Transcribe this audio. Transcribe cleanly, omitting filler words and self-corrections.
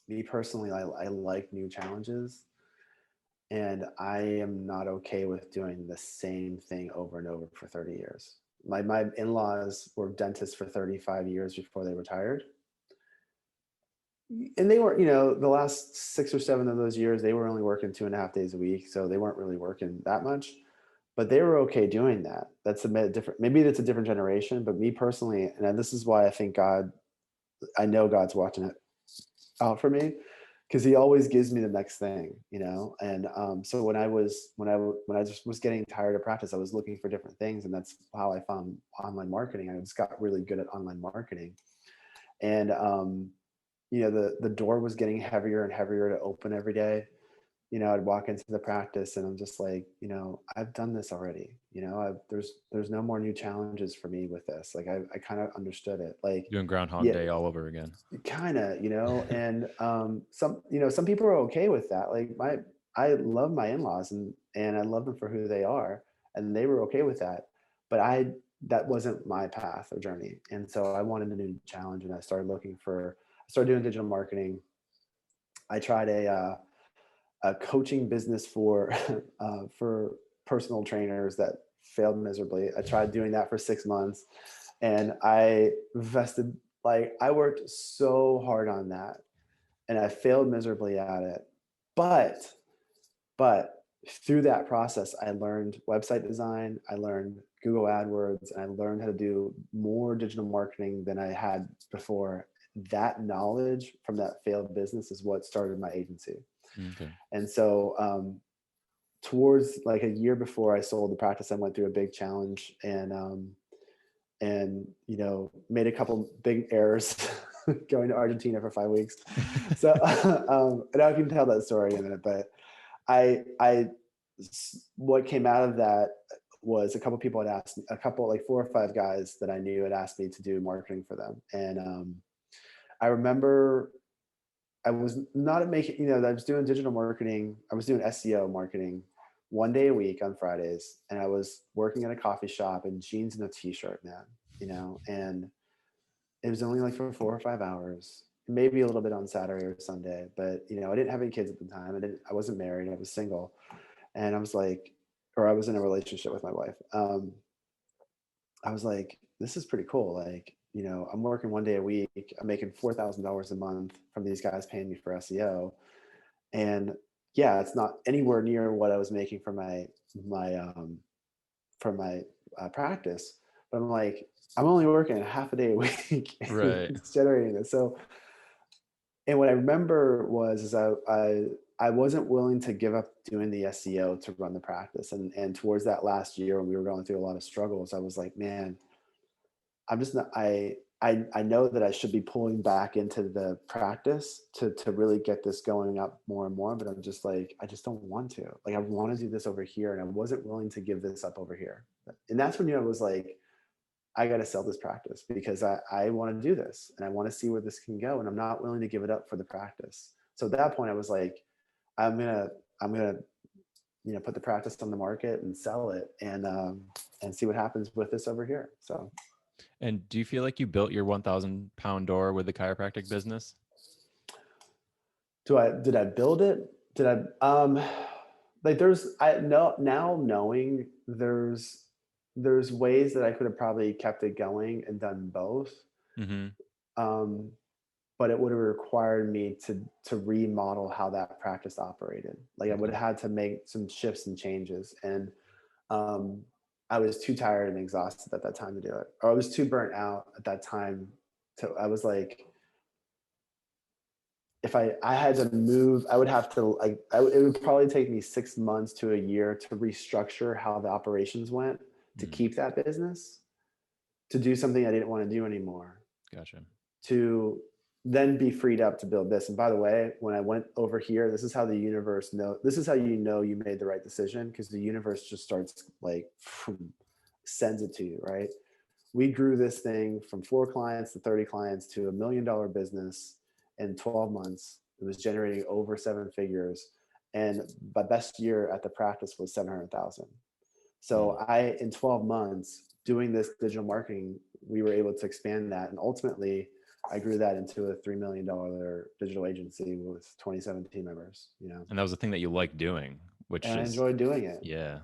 me personally, I like new challenges, and I am not okay with doing the same thing over and over for 30 years. My in-laws were dentists for 35 years before they retired. And they were, the last 6 or 7 of those years, they were only working 2.5 days a week. So they weren't really working that much, but they were okay doing that. That's a bit different. Maybe that's a different generation, but me personally, and this is why I think I know God's watching it out for me, because he always gives me the next thing. And so when I just was getting tired of practice, I was looking for different things, and that's how I found online marketing. I just got really good at online marketing, and the door was getting heavier and heavier to open every day. I'd walk into the practice and I'm just like, I've done this already. There's no more new challenges for me with this. Like I kind of understood it. Like, Doing Groundhog yeah, Day all over again. kind of, and some people are okay with that. Like I love my in-laws, and I love them for who they are, and they were okay with that. But that wasn't my path or journey. And so I wanted a new challenge, and I started doing digital marketing. I tried a coaching business for personal trainers that failed miserably. I tried doing that for 6 months, and I worked so hard on that, and I failed miserably at it. But but through that process, I learned website design, I learned Google AdWords, and I learned how to do more digital marketing than I had before. That knowledge from that failed business is what started my agency. Okay. And so towards like a year before I sold the practice, I went through a big challenge, and made a couple big errors going to Argentina for 5 weeks. So I don't know if you can tell that story in a minute, but I what came out of that was a couple people had asked me, a couple like 4 or 5 guys that I knew had asked me to do marketing for them. And I remember I was not making, I was doing digital marketing. I was doing SEO marketing one day a week on Fridays. And I was working at a coffee shop in jeans and a t-shirt, man, and it was only like for 4 or 5 hours, maybe a little bit on Saturday or Sunday. But, I didn't have any kids at the time. I wasn't married. I was single. And I was like, or I was in a relationship with my wife. I was like, this is pretty cool. Like, I'm working one day a week. I'm making $4,000 a month from these guys paying me for SEO. And yeah, it's not anywhere near what I was making my from my practice. But I'm like, I'm only working half a day a week and Right. it's generating this. So, and what I remember was, is I wasn't willing to give up doing the SEO to run the practice. And towards that last year when we were going through a lot of struggles, I was like, man, I'm just not, I know that I should be pulling back into the practice to really get this going up more and more, but I'm just like, I just don't want to. Like, I want to do this over here, and I wasn't willing to give this up over here. And that's when, I was like, I got to sell this practice because I want to do this and I want to see where this can go. And I'm not willing to give it up for the practice. So at that point I was like, I'm gonna, put the practice on the market and sell it, and see what happens with this over here. So And do you feel like you built your 1,000 pound door with the chiropractic business? did I build it? Did like I know now, knowing there's ways that I could have probably kept it going and done both. Mm-hmm. Um, but it would have required me to remodel how that practice operated. Like, I would Okay. have had to make some shifts and changes, and um, I was too tired and exhausted at that time to do it, or I was too burnt out at that time. I was like, if I had to move, I would have to it would probably take me 6 months to a year to restructure how the operations went to Mm, keep that business, to do something I didn't want to do anymore, gotcha. to then be freed up to build this. And by the way, when I went over here, this is how the universe this is how you made the right decision, because the universe just starts like sends it to you, right? We grew this thing from 4 clients to 30 clients to $1 million business in 12 months. It was generating over 7 figures. And my best year at the practice was 700,000. Mm, So in 12 months doing this digital marketing, we were able to expand that. And ultimately I grew that into a $3 million digital agency with 27 team members, you know, And that was the thing that you liked doing, which and I is, enjoyed doing it. yeah.